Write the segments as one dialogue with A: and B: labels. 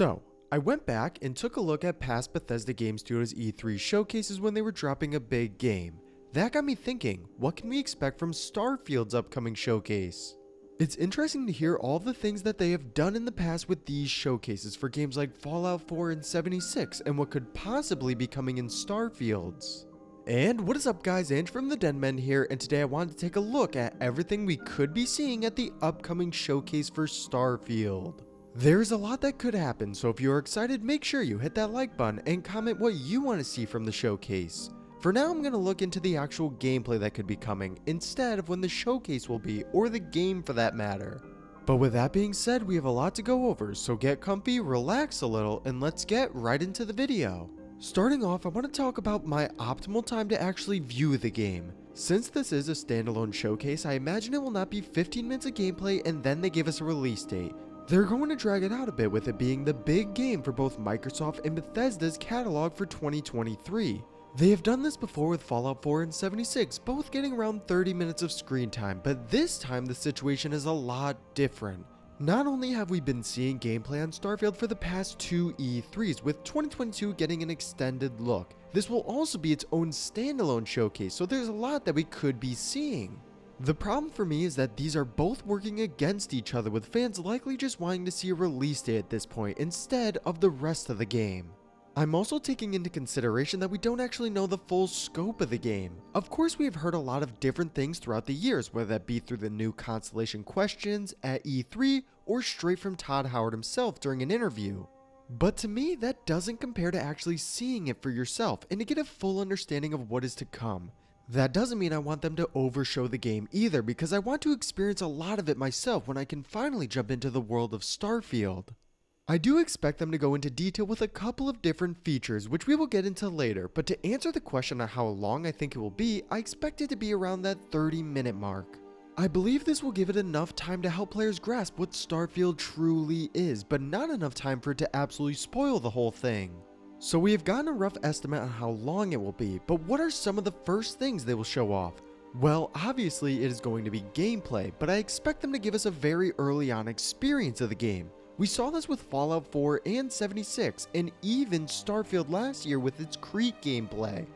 A: So, I went back and took a look at past Bethesda Game Studios E3 showcases when they were dropping a big game. That got me thinking, what can we expect from Starfield's upcoming showcase? It's interesting to hear all the things that they have done in the past with these showcases for games like Fallout 4 and 76 and what could possibly be coming in Starfield's. And what is up guys, Ange from the Den here, and today I wanted to take a look at everything we could be seeing at the upcoming showcase for Starfield. There's a lot that could happen, so if you're excited, make sure you hit that like button and comment what you want to see from the showcase. For now, I'm going to look into the actual gameplay that could be coming, instead of when the showcase will be, or the game for that matter. But with that being said, we have a lot to go over, so get comfy, relax a little, and let's get right into the video. Starting off, I want to talk about my optimal time to actually view the game. Since this is a standalone showcase, I imagine it will not be 15 minutes of gameplay and then they give us a release date. They're going to drag it out a bit with it being the big game for both Microsoft and Bethesda's catalog for 2023. They have done this before with Fallout 4 and 76, both getting around 30 minutes of screen time, but this time the situation is a lot different. Not only have we been seeing gameplay on Starfield for the past two E3s, with 2022 getting an extended look, this will also be its own standalone showcase, so there's a lot that we could be seeing. The problem for me is that these are both working against each other, with fans likely just wanting to see a release date at this point instead of the rest of the game. I'm also taking into consideration that we don't actually know the full scope of the game. Of course, we have heard a lot of different things throughout the years, whether that be through the new Constellation questions at E3 or straight from Todd Howard himself during an interview. But to me, that doesn't compare to actually seeing it for yourself and to get a full understanding of what is to come. That doesn't mean I want them to overshow the game either, because I want to experience a lot of it myself when I can finally jump into the world of Starfield. I do expect them to go into detail with a couple of different features, which we will get into later, but to answer the question on how long I think it will be, I expect it to be around that 30-minute mark. I believe this will give it enough time to help players grasp what Starfield truly is, but not enough time for it to absolutely spoil the whole thing. So we have gotten a rough estimate on how long it will be, but what are some of the first things they will show off? Well, obviously it is going to be gameplay, but I expect them to give us a very early on experience of the game. We saw this with Fallout 4 and 76, and even Starfield last year with its Creek gameplay.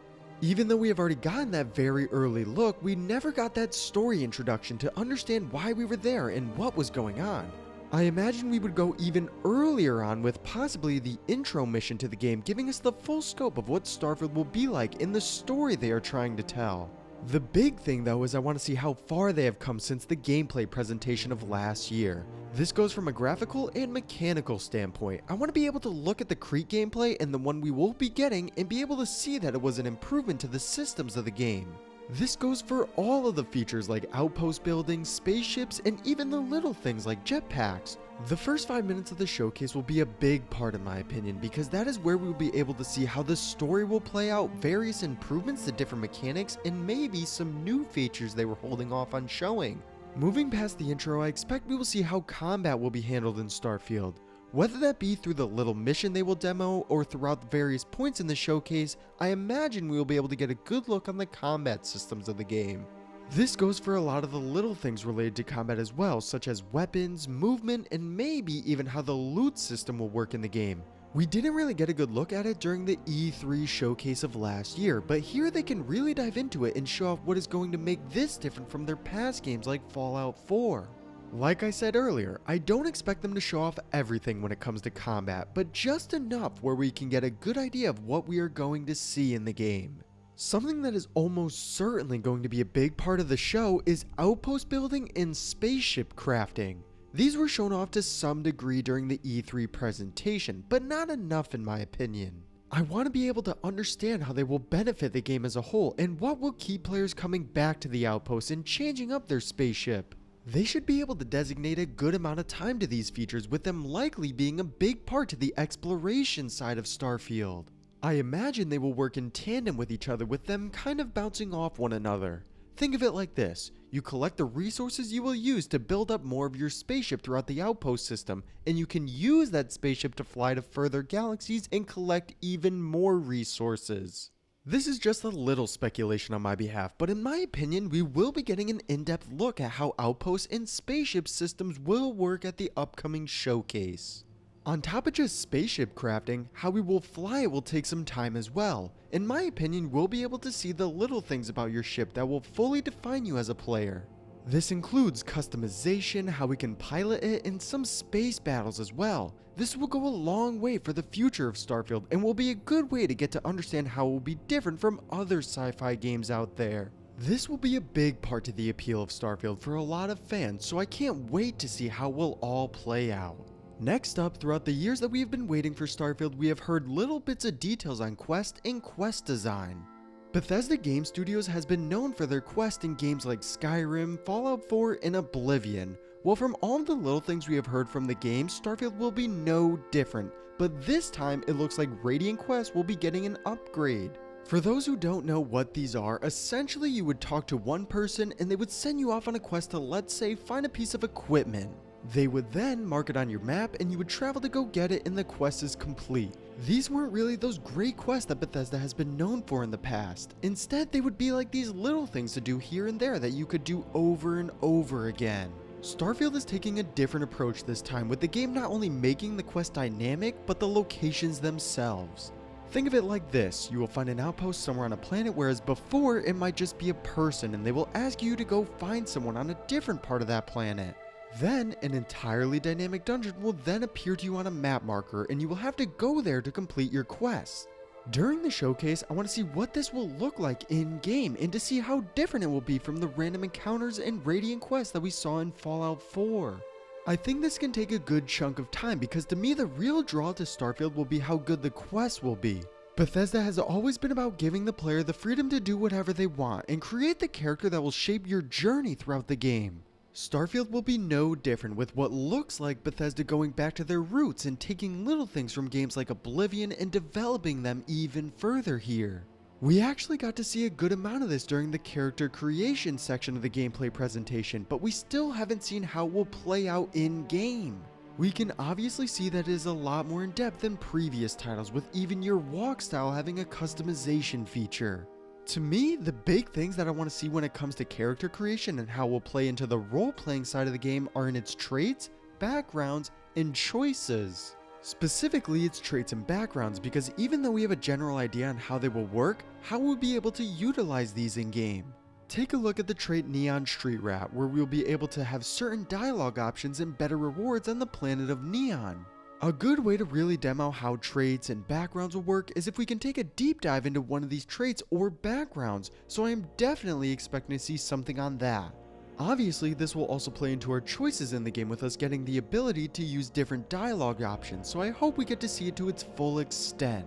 A: Even though we have already gotten that very early look, we never got that story introduction to understand why we were there and what was going on. I imagine we would go even earlier on with possibly the intro mission to the game, giving us the full scope of what Starfield will be like in the story they are trying to tell. The big thing though is I want to see how far they have come since the gameplay presentation of last year. This goes from a graphical and mechanical standpoint. I want to be able to look at the Creek gameplay and the one we will be getting and be able to see that it was an improvement to the systems of the game. This goes for all of the features like outpost buildings, spaceships, and even the little things like jetpacks. The first 5 minutes of the showcase will be a big part in my opinion, because that is where we will be able to see how the story will play out, various improvements to different mechanics, and maybe some new features they were holding off on showing. Moving past the intro, I expect we will see how combat will be handled in Starfield. Whether that be through the little mission they will demo or throughout the various points in the showcase, I imagine we will be able to get a good look on the combat systems of the game. This goes for a lot of the little things related to combat as well, such as weapons, movement, and maybe even how the loot system will work in the game. We didn't really get a good look at it during the E3 showcase of last year, but here they can really dive into it and show off what is going to make this different from their past games like Fallout 4. Like I said earlier, I don't expect them to show off everything when it comes to combat, but just enough where we can get a good idea of what we are going to see in the game. Something that is almost certainly going to be a big part of the show is outpost building and spaceship crafting. These were shown off to some degree during the E3 presentation, but not enough in my opinion. I want to be able to understand how they will benefit the game as a whole and what will keep players coming back to the outpost and changing up their spaceship. They should be able to designate a good amount of time to these features, with them likely being a big part to the exploration side of Starfield. I imagine they will work in tandem with each other, with them kind of bouncing off one another. Think of it like this: you collect the resources you will use to build up more of your spaceship throughout the outpost system, and you can use that spaceship to fly to further galaxies and collect even more resources. This is just a little speculation on my behalf, but in my opinion, we will be getting an in-depth look at how outposts and spaceship systems will work at the upcoming showcase. On top of just spaceship crafting, how we will fly it will take some time as well. In my opinion, we'll be able to see the little things about your ship that will fully define you as a player. This includes customization, how we can pilot it, and some space battles as well. This will go a long way for the future of Starfield and will be a good way to get to understand how it will be different from other sci-fi games out there. This will be a big part to the appeal of Starfield for a lot of fans, so I can't wait to see how it will all play out. Next up, throughout the years that we have been waiting for Starfield, we have heard little bits of details on quest and quest design. Bethesda Game Studios has been known for their quest in games like Skyrim, Fallout 4, and Oblivion. Well, from all the little things we have heard from the game, Starfield will be no different, but this time it looks like Radiant Quest will be getting an upgrade. For those who don't know what these are, essentially you would talk to one person and they would send you off on a quest to, let's say, find a piece of equipment. They would then mark it on your map and you would travel to go get it and the quest is complete. These weren't really those great quests that Bethesda has been known for in the past. Instead, they would be like these little things to do here and there that you could do over and over again. Starfield is taking a different approach this time, with the game not only making the quest dynamic, but the locations themselves. Think of it like this: you will find an outpost somewhere on a planet, whereas before it might just be a person and they will ask you to go find someone on a different part of that planet. Then, an entirely dynamic dungeon will then appear to you on a map marker and you will have to go there to complete your quest. During the showcase, I want to see what this will look like in-game and to see how different it will be from the random encounters and Radiant quests that we saw in Fallout 4. I think this can take a good chunk of time because to me the real draw to Starfield will be how good the quests will be. Bethesda has always been about giving the player the freedom to do whatever they want and create the character that will shape your journey throughout the game. Starfield will be no different, with what looks like Bethesda going back to their roots and taking little things from games like Oblivion and developing them even further here. We actually got to see a good amount of this during the character creation section of the gameplay presentation, but we still haven't seen how it will play out in-game. We can obviously see that it is a lot more in-depth than previous titles, with even your walk style having a customization feature. To me, the big things that I want to see when it comes to character creation and how it will play into the role-playing side of the game are in its traits, backgrounds, and choices. Specifically, its traits and backgrounds, because even though we have a general idea on how they will work, how we'll be able to utilize these in-game. Take a look at the trait Neon Street Rat, where we'll be able to have certain dialogue options and better rewards on the planet of Neon. A good way to really demo how traits and backgrounds will work is if we can take a deep dive into one of these traits or backgrounds, so I am definitely expecting to see something on that. Obviously, this will also play into our choices in the game, with us getting the ability to use different dialogue options, so I hope we get to see it to its full extent.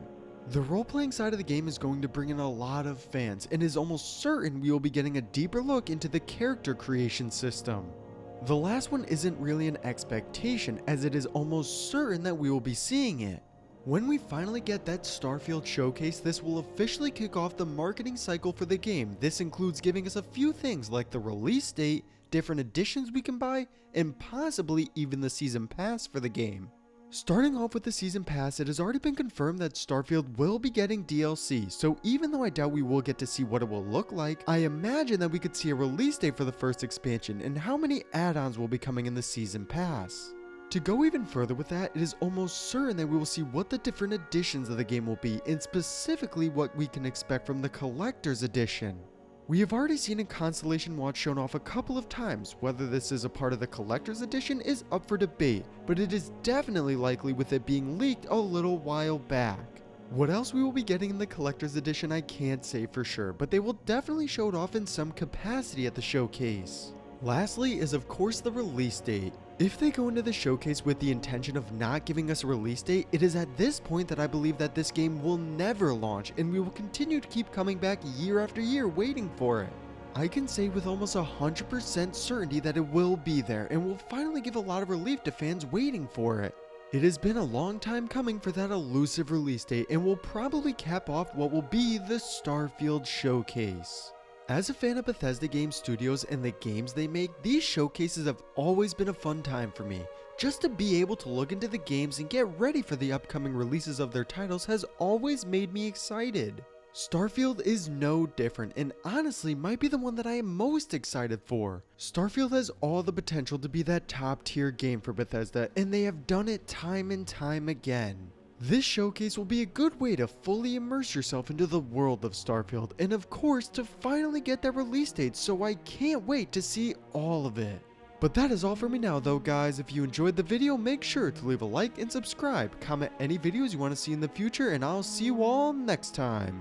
A: The role-playing side of the game is going to bring in a lot of fans, and is almost certain we will be getting a deeper look into the character creation system. The last one isn't really an expectation, as it is almost certain that we will be seeing it. When we finally get that Starfield showcase, this will officially kick off the marketing cycle for the game. This includes giving us a few things like the release date, different editions we can buy, and possibly even the season pass for the game. Starting off with the season pass, it has already been confirmed that Starfield will be getting DLC, so even though I doubt we will get to see what it will look like, I imagine that we could see a release date for the first expansion and how many add-ons will be coming in the season pass. To go even further with that, it is almost certain that we will see what the different editions of the game will be, and specifically what we can expect from the Collector's Edition. We have already seen a Constellation Watch shown off a couple of times. Whether this is a part of the Collector's Edition is up for debate, but it is definitely likely with it being leaked a little while back. What else we will be getting in the Collector's Edition I can't say for sure, but they will definitely show it off in some capacity at the showcase. Lastly is of course the release date. If they go into the showcase with the intention of not giving us a release date, it is at this point that I believe that this game will never launch and we will continue to keep coming back year after year waiting for it. I can say with almost 100% certainty that it will be there and will finally give a lot of relief to fans waiting for it. It has been a long time coming for that elusive release date and will probably cap off what will be the Starfield showcase. As a fan of Bethesda Game Studios and the games they make, these showcases have always been a fun time for me. Just to be able to look into the games and get ready for the upcoming releases of their titles has always made me excited. Starfield is no different, and honestly might be the one that I am most excited for. Starfield has all the potential to be that top tier game for Bethesda, and they have done it time and time again. This showcase will be a good way to fully immerse yourself into the world of Starfield, and of course to finally get that release date, so I can't wait to see all of it. But that is all for me now though, guys. If you enjoyed the video, make sure to leave a like and subscribe. Comment any videos you want to see in the future, and I'll see you all next time.